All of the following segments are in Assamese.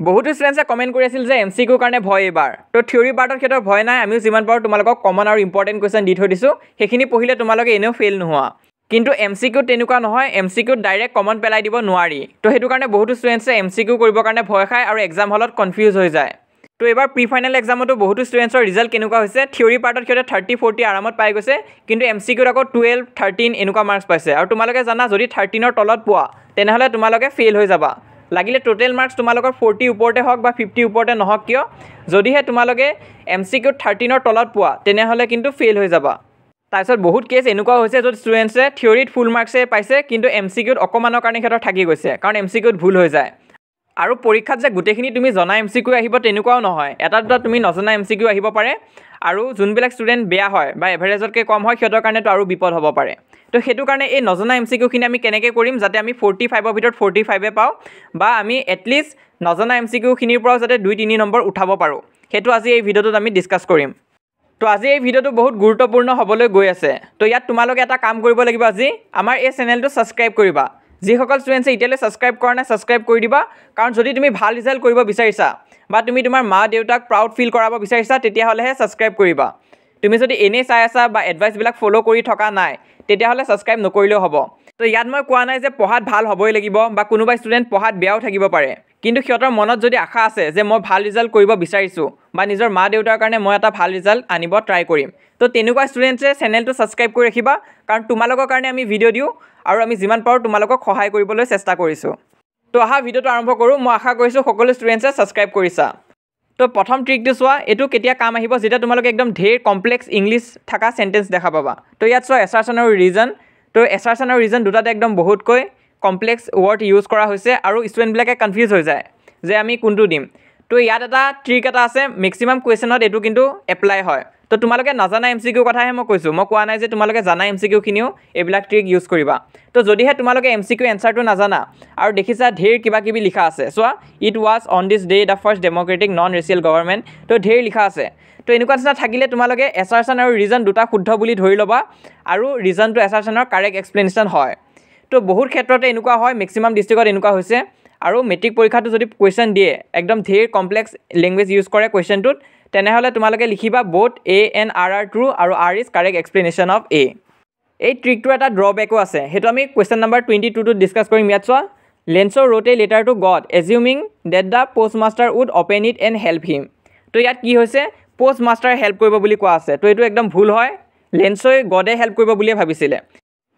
বহুতো ষ্টুডেণ্টছে কমেণ্ট কৰি আছিল যে MCQ কাৰণে ভয় এইবাৰ তো থিয়ৰী পাৰ্টৰ ক্ষেত্ৰত ভয় নাই আমিও যিমান পাৰোঁ তোমালোকক কমন আৰু ইম্পৰ্টেণ্ট কুৱেশ্যন দি থৈ দিছোঁ সেইখিনি পঢ়িলে তোমালোকে এনেও ফেইল নোহোৱা কিন্তু MCQ তেনেকুৱা নহয় MCQ ডাইৰেক্ট কমন পেলাই দিব নোৱাৰি তো সেইটো কাৰণে বহুতো ষ্টুডেণ্টছে MCQ কৰিবৰ কাৰণে ভয় খায় আৰু এক্সাম হলত কনফিউজ হৈ যায় তো এবাৰ প্ৰি ফাইনেল এক্সামতো বহুতো ষ্টুডেণ্টছৰ ৰিজাল্ট কেনেকুৱা হৈছে থিয়ৰী পাৰ্টৰ ক্ষেত্ৰত 30-40 আৰামত পাই গৈছে কিন্তু MCQত আকৌ 12-13 এনেকুৱা মাৰ্কছ পাইছে আৰু তোমালোকে জানা যদি 13ৰ তলত পোৱা তেনেহ'লে তোমালোকে ফেইল হৈ যাবা লাগিলে টোটেল মাৰ্কছ তোমালোকৰ 40 ওপৰতে হওক বা 50 ওপৰতে নহওক কিয় যদিহে তোমালোকে MCQত 13ৰ তলত পোৱা তেনেহ'লে কিন্তু ফেইল হৈ যাবা তাৰপিছত বহুত কেছ এনেকুৱা হৈছে য'ত ষ্টুডেণ্টছে থিয়ৰীত ফুল মাৰ্কছে পাইছে কিন্তু MCQত অকমানৰ কাৰণে সিহঁতৰ থাকি গৈছে কাৰণ MCQত ভুল হৈ যায় আৰু পৰীক্ষাত যে গোটেইখিনি তুমি জনা MCQ আহিব তেনেকুৱাও নহয় এটা দুটা তুমি নজনা MCQ আহিব পাৰে আৰু যোনবিলাক ষ্টুডেণ্ট বেয়া হয় বা এভাৰেজতকৈ কম হয় সিহঁতৰ কাৰণেতো আৰু বিপদ হ'ব পাৰে তো সেইটো কাৰণে এই নজনা MCQখিনি আমি কেনেকৈ কৰিম যাতে আমি 45ৰ ভিতৰত 45এ পাওঁ বা আমি এটলিষ্ট নজনা MCQখিনিৰ পৰাও যাতে 2-3 নম্বৰ উঠাব পাৰোঁ সেইটো আজি এই ভিডিঅ'টোত আমি ডিছকাছ কৰিম তো আজি এই ভিডিঅ'টো বহুত গুৰুত্বপূৰ্ণ হ'বলৈ গৈ আছে তো ইয়াত তোমালোকে এটা কাম কৰিব লাগিব আজি আমাৰ এই চেনেলটো ছাবস্ক্ৰাইব কৰিবা যিসকল ষ্টুডেণ্টছে এতিয়ালৈ ছাবস্ক্ৰাইব কৰা নাই ছাবস্ক্ৰাইব কৰি দিবা কাৰণ যদি তুমি ভাল ৰিজাল্ট কৰিব বিচাৰিছা বা তুমি তোমাৰ মা দেউতাক প্ৰাউড ফিল কৰাব বিচাৰিছা তেতিয়াহ'লেহে ছাবস্ক্ৰাইব কৰিবা তুমি যদি এনেই চাই আছা বা এডভাইচবিলাক ফ'ল' কৰি থকা নাই তেতিয়াহ'লে ছাবস্ক্ৰাইব নকৰিলেও হ'ব তো ইয়াত মই কোৱা নাই যে পঢ়াত ভাল হ'বই লাগিব বা কোনোবা ষ্টুডেণ্ট পঢ়াত বেয়াও থাকিব পাৰে কিন্তু সিহঁতৰ মনত যদি আশা আছে যে মই ভাল ৰিজাল্ট কৰিব বিচাৰিছোঁ বা নিজৰ মা দেউতাৰ কাৰণে মই এটা ভাল ৰিজাল্ট আনিব ট্ৰাই কৰিম তো তেনেকুৱা ষ্টুডেণ্টছে চেনেলটো ছাবস্ক্ৰাইব কৰি ৰাখিবা কাৰণ তোমালোকৰ কাৰণে আমি ভিডিঅ' দিওঁ আৰু আমি যিমান পাৰোঁ তোমালোকক সহায় কৰিবলৈ চেষ্টা কৰিছোঁ তো অহা ভিডিঅ'টো আৰম্ভ কৰোঁ মই আশা কৰিছোঁ সকলো ষ্টুডেণ্টছে ছাবস্ক্ৰাইব কৰিছা তো প্ৰথম ট্ৰিকটো চোৱা এইটো কেতিয়া কাম আহিব যেতিয়া তোমালোকে একদম ঢেৰ কমপ্লেক্স ইংলিছ থকা চেণ্টেঞ্চ দেখা পাবা তো ইয়াত চোৱা এছাৰশ্যন আৰু ৰিজন তো এছাৰশ্যন আৰু ৰিজন দুটাতে একদম বহুতকৈ কমপ্লেক্স ৱৰ্ড ইউজ কৰা হৈছে আৰু ষ্টুডেণ্টবিলাকে কনফিউজ হৈ যায় যে আমি কোনটো দিম তো ইয়াত এটা ট্ৰিক এটা আছে মেক্সিমাম কুৱেশ্যনত এইটো কিন্তু এপ্লাই হয় তো তোমালোকে নাজানা MCQ কথাহে মই কৈছোঁ মই কোৱা নাই যে তোমালোকে জানা MCQখিনিও এইবিলাক ট্ৰিক ইউজ কৰিবা তো যদিহে তোমালোকে MCQ এনচাৰটো নাজানা আৰু দেখিছা ঢেৰ কিবা কিবি লিখা আছে চোৱা it was on this day the first democratic non racial government তো ঢেৰ লিখা আছে তো এনেকুৱা নিচিনা থাকিলে তোমালোকে এছাৰশ্যন আৰু ৰিজন দুটা শুদ্ধ বুলি ধৰি ল'বা আৰু ৰিজনটো এছাৰশ্যনৰ কাৰেক্ট এক্সপ্লেনেশ্যন হয় তো বহুত ক্ষেত্ৰতে এনেকুৱা হয় মেক্সিমাম ডিষ্ট্ৰিক্টত এনেকুৱা হৈছে আৰু মেট্ৰিক পৰীক্ষাটো যদি কুৱেশ্যন দিয়ে একদম ঢেৰ কমপ্লেক্স লেংগুৱেজ ইউজ কৰে কুৱেশ্যনটোত তেনেহ'লে তোমালোকে লিখিবা both A and R are true আৰু R is correct explanation of A এই ট্ৰিকটোৰ এটা ড্ৰবেকো আছে সেইটো আমি কুৱেশ্যন নম্বৰ 22টোত ডিছকাছ কৰিম ইয়াত চোৱা লেঞ্চৰ wrote a letter to God assuming that the post master would open it and help him তো ইয়াত কি হৈছে পোষ্ট মাষ্টাৰে হেল্প কৰিব বুলি কোৱা আছে তো এইটো একদম ভুল হয় লেঞ্চই গডে হেল্প কৰিব বুলিয়ে ভাবিছিলে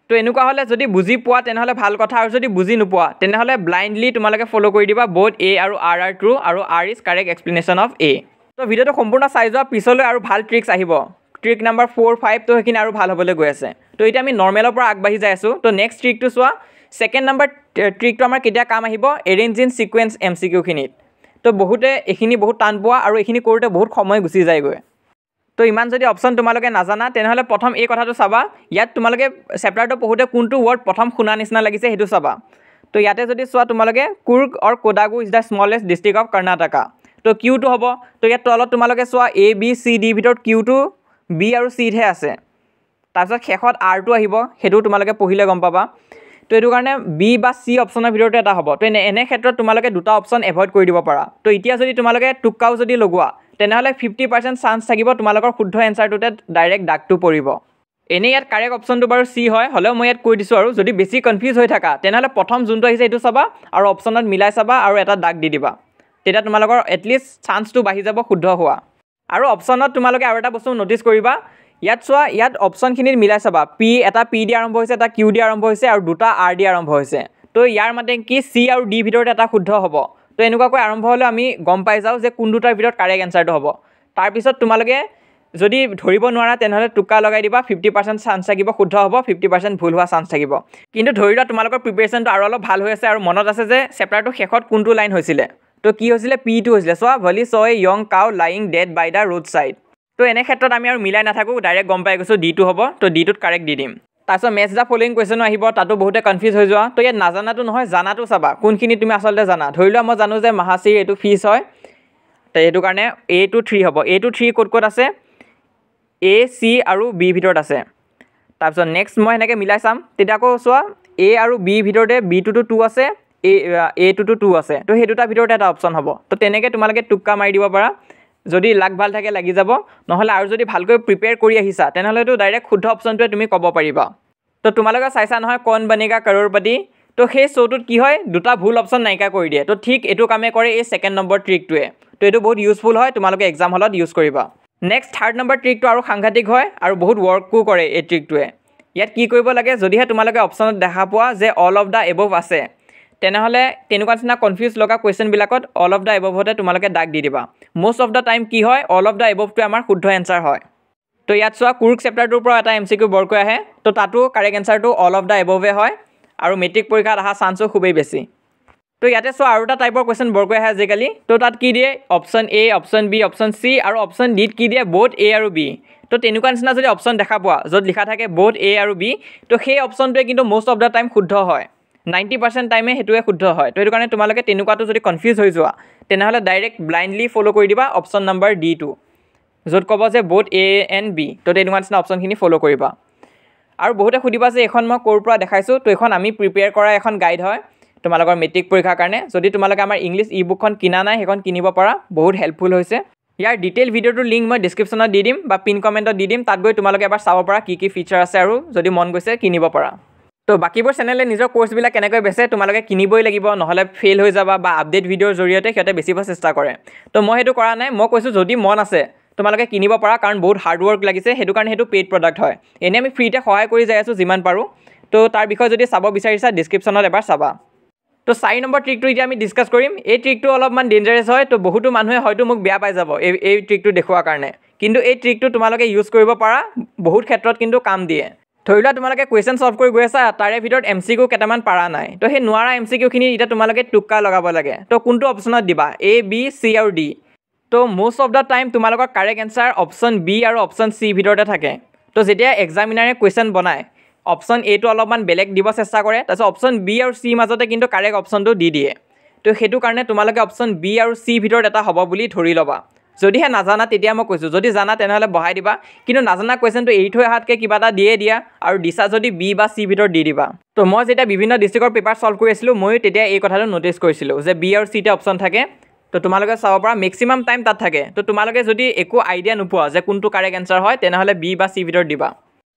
তো এনেকুৱা হ'লে যদি বুজি পোৱা তেনেহ'লে ভাল কথা আৰু যদি বুজি নোপোৱা তেনেহ'লে ব্লাইণ্ডলি তোমালোকে ফ'ল' কৰি দিবা বোথ A আৰু R are true আৰু R is correct explanation of A তো ভিডিঅ'টো সম্পূৰ্ণ চাই যোৱা পিছলৈ আৰু ভাল ট্ৰিক্স আহিব ট্ৰিক নম্বৰ 4-5 তো সেইখিনি আৰু ভাল হ'বলৈ গৈ আছে তো এতিয়া আমি নৰ্মেলৰ পৰা আগবাঢ়ি যাই আছোঁ তো নেক্সট ট্ৰিকটো চোৱা ছেকেণ্ড নম্বৰ ট্ৰিকটো আমাৰ কেতিয়া কাম আহিব এৰেঞ্জ ইন ছিকুৱেঞ্চ MCQখিনিত তো বহুতে এইখিনি বহুত টান পোৱা আৰু এইখিনি কৰোঁতে বহুত সময় গুচি যায়গৈ তো ইমান যদি অপশ্যন তোমালোকে নাজানা তেনেহ'লে প্ৰথম এই কথাটো চাবা ইয়াত তোমালোকে চেপ্টাৰটো পঢ়োঁতে কোনটো ৱৰ্ড প্ৰথম শুনা নিচিনা লাগিছে সেইটো চাবা তো ইয়াতে যদি চোৱা তোমালোকে Coorg or Kodagu is the smallest district of Karnataka তো কিউটো হ'ব তো ইয়াত তলত তোমালোকে চোৱা A B C D ভিতৰত কিউটো B আৰু C'তহে আছে তাৰপিছত শেষত Rটো আহিব সেইটো তোমালোকে পঢ়িলে গম পাবা তো এইটো কাৰণে B বা C অপশ্যনৰ ভিতৰতে এটা হ'ব তো এনে ক্ষেত্ৰত তোমালোকে দুটা অপশ্যন এভইড কৰি দিব পাৰা তো এতিয়া যদি তোমালোকে টুক্কাও যদি লগোৱা তেনেহ'লে 50% চান্স থাকিব তোমালোকৰ শুদ্ধ এনচাৰটোতে ডাইৰেক্ট দাগটো পৰিব এনেই ইয়াত কাৰেক্ট অপশ্যনটো বাৰু C হয় হ'লেও মই ইয়াত কৈ দিছোঁ আৰু যদি বেছি কনফিউজ হৈ থাকা তেনেহ'লে প্ৰথম যোনটো আহিছে সেইটো চাবা আৰু অপশ্যনত মিলাই চাবা আৰু এটা দাগ দি দিবা তেতিয়া তোমালোকৰ এটলিষ্ট চান্সটো বাঢ়ি যাব শুদ্ধ হোৱা আৰু অপশ্যনত তোমালোকে আৰু এটা বস্তু ন'টিছ কৰিবা ইয়াত চোৱা ইয়াত অপশ্যনখিনিত মিলাই চাবা এটা P দি আৰম্ভ হৈছে এটা Q দি আৰম্ভ হৈছে আৰু দুটা R দি আৰম্ভ হৈছে তো ইয়াৰ মানে কি C আৰু D ভিতৰত এটা শুদ্ধ হ'ব তো এনেকুৱাকৈ আৰম্ভ হ'লে আমি গম পাই যাওঁ যে কোনটোৰ ভিতৰত কাৰেক্ট এনচাৰটো হ'ব তাৰপিছত তোমালোকে যদি ধৰিব নোৱাৰা তেনেহ'লে টুক্কা লগাই দিবা 50% চান্স থাকিব শুদ্ধ হ'ব 50% ভুল হোৱা চান্স থাকিব কিন্তু ধৰি লোৱা তোমালোকৰ প্ৰিপেৰেশ্যনটো আৰু অলপ ভাল হৈ আছে আৰু মনত আছে যে চেপ্টাৰটো শেষত কোনটো লাইন হৈছিলে তো কি হৈছিলে P2 হৈছিলে চোৱা ভলি saw a young cow lying dead by the road side তো এনে ক্ষেত্ৰত আমি আৰু মিলাই নাথাকোঁ ডাইৰেক্ট গম পাই গৈছোঁ D2 হ'ব তো D2ত কাৰেক্ট দি দিম তাৰপিছত মেটছ দ্য ফলোইং কুৱেশ্যনো আহিব তাতো বহুতে কনফিউজ হৈ যোৱা তো ইয়াত নাজানাটো নহয় জানাটো চাবা কোনখিনি তুমি আচলতে জানা ধৰি লোৱা মই জানো যে মাহাচিৰ এইটো ফিজ হয় তো এইটো কাৰণে A2 3 হ'ব A2 3 ক'ত আছে A C আৰু B ভিতৰত আছে তাৰপিছত নেক্সট মই এনেকৈ মিলাই চাম তেতিয়া আকৌ চোৱা A আৰু B ভিতৰতে B2 2 আছে A to 2 আছে তো সেই দুটাৰ ভিতৰত এটা অপশ্যন হ'ব তো তেনেকৈ তোমালোকে টুক্কা মাৰি দিব পাৰা যদি লাক ভাল থাকে লাগি যাব নহ'লে আৰু যদি ভালকৈ প্ৰিপেয়াৰ কৰি আহিছা তেনেহ'লেতো ডাইৰেক্ট শুদ্ধ অপশ্যনটোৱে তুমি ক'ব পাৰিবা তো তোমালোকে চাইছা নহয় কৌন বনেগা কৰ'ৰপতি তো সেই শ্ব'টোত কি হয় দুটা ভুল অপশ্যন নাইকিয়া কৰি দিয়ে তো ঠিক এইটো কামে কৰে এই ছেকেণ্ড নম্বৰ ট্ৰিকটোৱে তো এইটো বহুত ইউজফুল হয় তোমালোকে এক্সাম হলত ইউজ কৰিবা নেক্সট থাৰ্ড নম্বৰ ট্ৰিকটো আৰু সাংঘাতিক হয় আৰু বহুত ৱৰ্কো কৰে এই ট্ৰিকটোৱে ইয়াত কি কৰিব লাগে যদিহে তোমালোকে অপশ্যনত দেখা পোৱা যে অল অফ দ্য এবভ আছে তেনেহ'লে তেনেকুৱা নিচিনা কনফিউজ লগা কুৱেশ্যনবিলাকত অল অফ দ্য এবভতে তোমালোকে দাগ দি দিবা most of the time কি হয় অল অফ দ্য এবভটো আমাৰ শুদ্ধ এনচাৰ হয় তো ইয়াত চোৱা কুৰুক চেপ্টাৰটোৰ পৰা এটা MCQ বৰকৈ আহে তো তাতো কাৰেক্ট এনচাৰটো অল অফ দ্য এবভে হয় আৰু মেট্ৰিক পৰীক্ষাত অহা চান্সো খুবেই বেছি তো ইয়াতে চোৱা আৰু এটা টাইপৰ কুৱেশ্যন বৰকৈ আহে আজিকালি তো তাত কি দিয়ে option A option B option C আৰু অপশ্যন ডিত কি দিয়ে বোথ A আৰু B তো তেনেকুৱা নিচিনা যদি অপশ্যন দেখা পোৱা য'ত লিখা থাকে বোথ A আৰু B তো সেই অপশ্যনটোৱে কিন্তু most of the time শুদ্ধ হয় 90% টাইমে সেইটোৱে শুদ্ধ হয় তো সেইটো কাৰণে তোমালোকে তেনেকুৱাটো যদি কনফিউজ হৈ যোৱা তেনেহ'লে ডাইৰেক্ট ব্লাইণ্ডলি ফ'ল' কৰি দিবা অপশ্যন নম্বৰ D2 য'ত ক'ব যে বোথ A and B তো তেনেকুৱা নিচিনা অপশ্যনখিনি ফ'ল' কৰিবা আৰু বহুতে সুধিবা যে এখন মই ক'ৰ পৰা দেখাইছোঁ তো এখন আমি প্ৰিপেয়াৰ কৰা এখন গাইড হয় তোমালোকৰ মেট্ৰিক পৰীক্ষাৰ কাৰণে যদি তোমালোকে আমাৰ ইংলিছ ই বুকখন কিনা নাই সেইখন কিনিব পাৰা বহুত হেল্পফুল হৈছে ইয়াৰ ডিটেইল ভিডিঅ'টোৰ লিংক মই ডিছক্ৰিপশ্যনত দি দিম বা পিন কমেণ্টত দি দিম তাত গৈ তোমালোকে এবাৰ চাব পাৰা কি ফিচাৰ আছে আৰু যদি মন গৈছে কিনিব পাৰা তো বাকিবোৰ চেনেলে নিজৰ কোৰ্চবিলাক কেনেকৈ বেচে তোমালোকে কিনিবই লাগিব নহ'লে ফেইল হৈ যাবা বা আপডেট ভিডিঅ'ৰ জৰিয়তে সিহঁতে বেচিব চেষ্টা কৰে তো মই সেইটো কৰা নাই মই কৈছোঁ যদি মন আছে তোমালোকে কিনিব পাৰা কাৰণ বহুত হাৰ্ড ৱৰ্ক লাগিছে সেইটো কাৰণে সেইটো পেইড প্ৰডাক্ট হয় এনেই আমি ফ্ৰীতে সহায় কৰি যাই আছোঁ যিমান পাৰোঁ তো তাৰ বিষয়ে যদি চাব বিচাৰিছা ডিছক্ৰিপশ্যনত এবাৰ চাবা তো 4 নম্বৰ ট্ৰিকটো এতিয়া আমি ডিছকাছ কৰিম এই ট্ৰিকটো অলপমান ডেঞ্জাৰাছ হয় তো বহুতো মানুহে হয়তো মোক বেয়া পাই যাব এই ট্ৰিকটো দেখুৱাৰ কাৰণে কিন্তু এই ট্ৰিকটো তোমালোকে ইউজ কৰিব পাৰা বহুত ক্ষেত্ৰত কিন্তু কাম দিয়ে ধৰি লোৱা তোমালোকে কুৱেশ্যন ছল্ভ কৰি গৈ আছা তাৰে ভিতৰত MCQ কেইটামান পাৰা নাই তো সেই নোৱাৰা MCQখিনি এতিয়া তোমালোকে টুক্কা লগাব লাগে তো কোনটো অপশ্যনত দিবা A B C আৰু D তো most of the time তোমালোকৰ কাৰেক্ট এনচাৰ অপশ্যন B আৰু অপশ্যন C ভিতৰতে থাকে তো যেতিয়া এক্সামিনাৰে কুৱেশ্যন বনায় অপশ্যন Aটো অলপমান বেলেগ দিব চেষ্টা কৰে তাৰপিছত অপশ্যন B আৰু C মাজতে কিন্তু কাৰেক্ট অপশ্যনটো দি দিয়ে তো সেইটো কাৰণে তোমালোকে অপশ্যন B আৰু C ভিতৰত এটা হ'ব বুলি ধৰি ল'বা যদিহে নাজানা তেতিয়া মই কৈছোঁ যদি জানা তেনেহ'লে বহাই দিবা কিন্তু নাজানা কুৱেশ্যনটো এৰি থৈ অহাতকৈ কিবা এটা দিয়ে দিয়া আৰু দিছা যদি B বা C ভিতৰত দি দিবা তো মই যেতিয়া বিভিন্ন ডিষ্ট্ৰিক্টৰ পেপাৰ ছল্ভ কৰি আছিলোঁ ময়ো তেতিয়া এই কথাটো ন'টিছ কৰিছিলোঁ যে B আৰু Cতে অপশ্যন থাকে তো তোমালোকে চাব পাৰা মেক্সিমাম টাইম তাত থাকে তো তোমালোকে যদি একো আইডিয়া নোপোৱা যে কোনটো কাৰেক্ট এনচাৰ হয় তেনেহ'লে B বা C ভিতৰত দিবা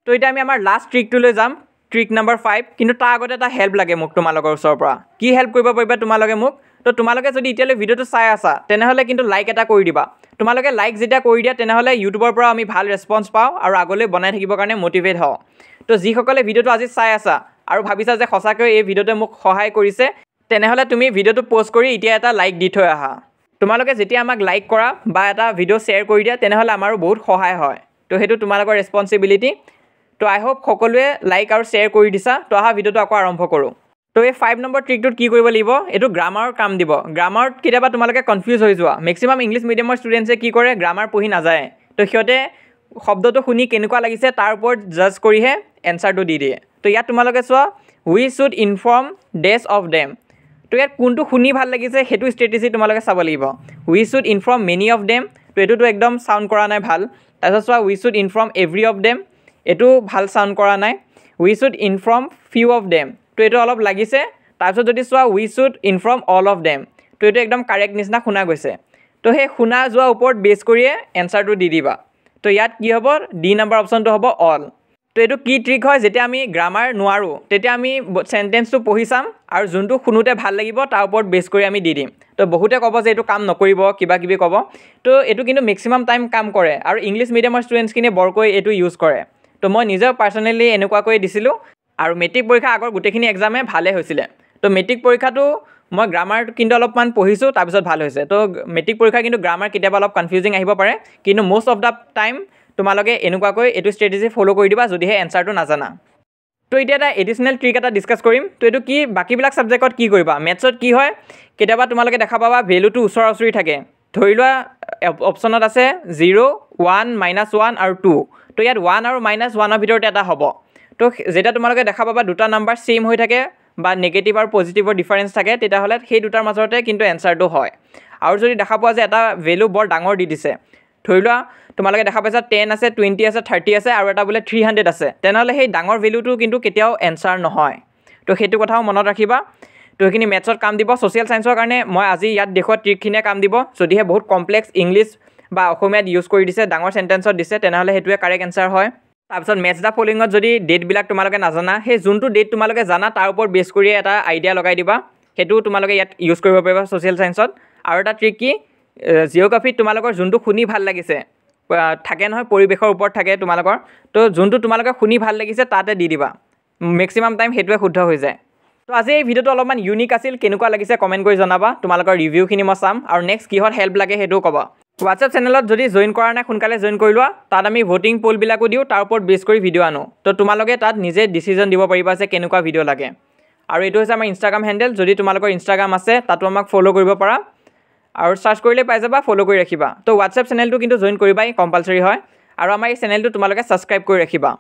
তো এতিয়া আমি আমাৰ লাষ্ট ট্ৰিকটোলৈ যাম ট্ৰিক নম্বৰ 5 কিন্তু তাৰ আগতে এটা হেল্প লাগে মোক তোমালোকৰ ওচৰৰ পৰা কি হেল্প কৰিব পাৰিবা তোমালোকে মোক তো তোমালোকে যদি এতিয়ালৈ ভিডিঅ'টো চাই আছা তেনেহ'লে কিন্তু লাইক এটা কৰি দিবা তোমালোকে লাইক যেতিয়া কৰি দিয়া তেনেহ'লে ইউটিউবৰ পৰা আমি ভাল ৰেছপন্স পাওঁ আৰু আগলৈ বনাই থাকিবৰ কাৰণে মটিভেট হওঁ তো যিসকলে ভিডিঅ'টো আজি চাই আছা আৰু ভাবিছা যে সঁচাকৈ এই ভিডিঅ'টোৱে মোক সহায় কৰিছে তেনেহ'লে তুমি ভিডিঅ'টো প'ষ্ট কৰি এতিয়া এটা লাইক দি থৈ আহা তোমালোকে যেতিয়া আমাক লাইক কৰা বা এটা ভিডিঅ' শ্বেয়াৰ কৰি দিয়া তেনেহ'লে আমাৰো বহুত সহায় হয় তো সেইটো তোমালোকৰ ৰেছপন্সিবিলিটি তো আই হোপ সকলোৱে লাইক আৰু শ্বেয়াৰ কৰি দিছা তো অহা ভিডিঅ'টো আকৌ আৰম্ভ কৰোঁ তো এই 5 নম্বৰ ট্ৰিকটোত কি কৰিব লাগিব এইটো গ্ৰামাৰৰ কাম দিব গ্ৰামাৰত কেতিয়াবা তোমালোকে কনফিউজ হৈ যোৱা মেক্সিমাম ইংলিছ মিডিয়ামৰ ষ্টুডেণ্টছে কি কৰে গ্ৰামাৰ পঢ়ি নাযায় তো সিহঁতে শব্দটো শুনি কেনেকুৱা লাগিছে তাৰ ওপৰত জাজ কৰিহে এনচাৰটো দি দিয়ে তো ইয়াত তোমালোকে চোৱা we should inform these of them তো ইয়াত কোনটো শুনি ভাল লাগিছে সেইটো ষ্ট্ৰেটেজি তোমালোকে চাব লাগিব we should inform many of them তো এইটোতো একদম চাউণ্ড কৰা নাই ভাল তাৰপিছত চোৱা we should inform every of them এইটো ভাল চাউণ্ড কৰা নাই we should inform few of them তো এইটো অলপ লাগিছে তাৰপিছত যদি চোৱা we should inform all of them তো এইটো একদম কাৰেক্ট নিচিনা শুনা গৈছে তো সেই শুনা যোৱা ওপৰত বেছ কৰিয়ে এনচাৰটো দি দিবা তো ইয়াত কি হ'ব ডি নম্বৰ অপশ্যনটো হ'ব অল তো এইটো কি ট্ৰিক হয় যেতিয়া আমি গ্ৰামাৰ নোৱাৰোঁ তেতিয়া আমি চেণ্টেন্সটো পঢ়ি চাম আৰু যোনটো শুনোতে ভাল লাগিব তাৰ ওপৰত বেছ কৰি আমি দি দিম তো বহুতে ক'ব যে এইটো কাম নকৰিব কিবা কিবি ক'ব তো এইটো কিন্তু মেক্সিমাম টাইম কাম কৰে আৰু ইংলিছ মিডিয়ামৰ ষ্টুডেণ্টছখিনিয়ে বৰকৈ এইটো ইউজ কৰে তো মই নিজেও পাৰ্চনেলি এনেকুৱাকৈ দিছিলোঁ আৰু মেট্ৰিক পৰীক্ষা আগৰ গোটেইখিনি এক্সামে ভালে হৈছিলে তো মেট্ৰিক পৰীক্ষাটো মই গ্ৰামাৰ কিন্তু অলপমান পঢ়িছোঁ তাৰপিছত ভাল হৈছে তো মেট্ৰিক পৰীক্ষা কিন্তু গ্ৰামাৰ কেতিয়াবা অলপ কনফিউজিং আহিব পাৰে কিন্তু most of the টাইম তোমালোকে এনেকুৱাকৈ এইটো ষ্ট্ৰেটেজি ফ'ল' কৰি দিবা যদিহে এনচাৰটো নাজানা তো এতিয়া এটা এডিশ্যনেল ট্ৰিক এটা ডিছকাছ কৰিম তো এইটো কি বাকীবিলাক ছাবজেক্টত কি কৰিবা মেথছত কি হয় কেতিয়াবা তোমালোকে দেখা পাবা ভেলুটো ওচৰা ওচৰি থাকে ধৰি লোৱা অপশ্যনত আছে 0 1 -1 আৰু 2 তো ইয়াত 1 আৰু -1ৰ ভিতৰতে এটা হ'ব তো যেতিয়া তোমালোকে দেখা পাবা দুটা নাম্বাৰ ছেম হৈ থাকে বা নেগেটিভ আৰু পজিটিভৰ ডিফাৰেঞ্চ থাকে তেতিয়াহ'লে সেই দুটাৰ মাজতে কিন্তু এনচাৰটো হয় আৰু যদি দেখা পোৱা যে এটা ভেলু বৰ ডাঙৰ দি দিছে ধৰি লোৱা তোমালোকে দেখা পাইছা 10 আছে 20 আছে 30 আছে আৰু এটা বোলে 300 আছে তেনেহ'লে সেই ডাঙৰ ভেলুটো কিন্তু কেতিয়াও এনচাৰ নহয় তো সেইটো কথাও মনত ৰাখিবা তো সেইখিনি মেথছত কাম দিব ছ'চিয়েল ছায়েন্সৰ কাৰণে মই আজি ইয়াত দেখুওৱা ট্ৰিকখিনিয়ে কাম দিব যদিহে বহুত কমপ্লেক্স ইংলিছ বা অসমীয়াত ইউজ কৰি দিছে ডাঙৰ চেণ্টেন্সত দিছে তেনেহ'লে সেইটোৱে কাৰেক্ট এনচাৰ হয় তাৰপিছত মেথছ দ্য ফলোইঙত যদি ডেটবিলাক তোমালোকে নাজানা সেই যোনটো ডেট তোমালোকে জানা তাৰ ওপৰত বেছ কৰি এটা আইডিয়া লগাই দিবা সেইটোও তোমালোকে ইয়াত ইউজ কৰিব পাৰিবা ছ'চিয়েল ছায়েন্সত আৰু এটা ট্ৰিক কি জিঅ'গ্ৰাফিত তোমালোকৰ যোনটো শুনি ভাল লাগিছে থাকে নহয় পৰিৱেশৰ ওপৰত থাকে তোমালোকৰ তো যোনটো তোমালোকে শুনি ভাল লাগিছে তাতে দি দিবা মেক্সিমাম টাইম সেইটোৱে শুদ্ধ হৈ যায় তো আজি এই ভিডিঅ'টো অলপমান ইউনিক আছিল কেনেকুৱা লাগিছে কমেণ্ট কৰি জনাবা তোমালোকৰ ৰিভিউখিনি মই চাম আৰু নেক্সট কিহত হেল্প লাগে সেইটোও ক'বা হোৱাটছএপ চেনেলত যদি জইন কৰা নাই সোনকালে জইন কৰি লোৱা তাত আমি ভোটিং পোলবিলাকো দিওঁ তাৰ ওপৰত বেছ কৰি ভিডিঅ' আনো তো তোমালোকে তাত নিজে ডিচিজন দিব পাৰিবা যে কেনেকুৱা ভিডিঅ' লাগে আৰু এইটো হৈছে আমাৰ ইনষ্টাগ্ৰাম হেণ্ডেল যদি তোমালোকৰ ইনষ্টাগ্ৰাম আছে তাতো আমাক ফ'ল' কৰিব পাৰা আৰু চাৰ্চ কৰিলে পাই যাবা ফ'ল' কৰি ৰাখিবা তো হোৱাটছএপ চেনেলটো কিন্তু জইন কৰিবাই কম্পালচৰি হয় আৰু আমাৰ এই চেনেলটো তোমালোকে ছাবস্ক্ৰাইব কৰি ৰাখিবা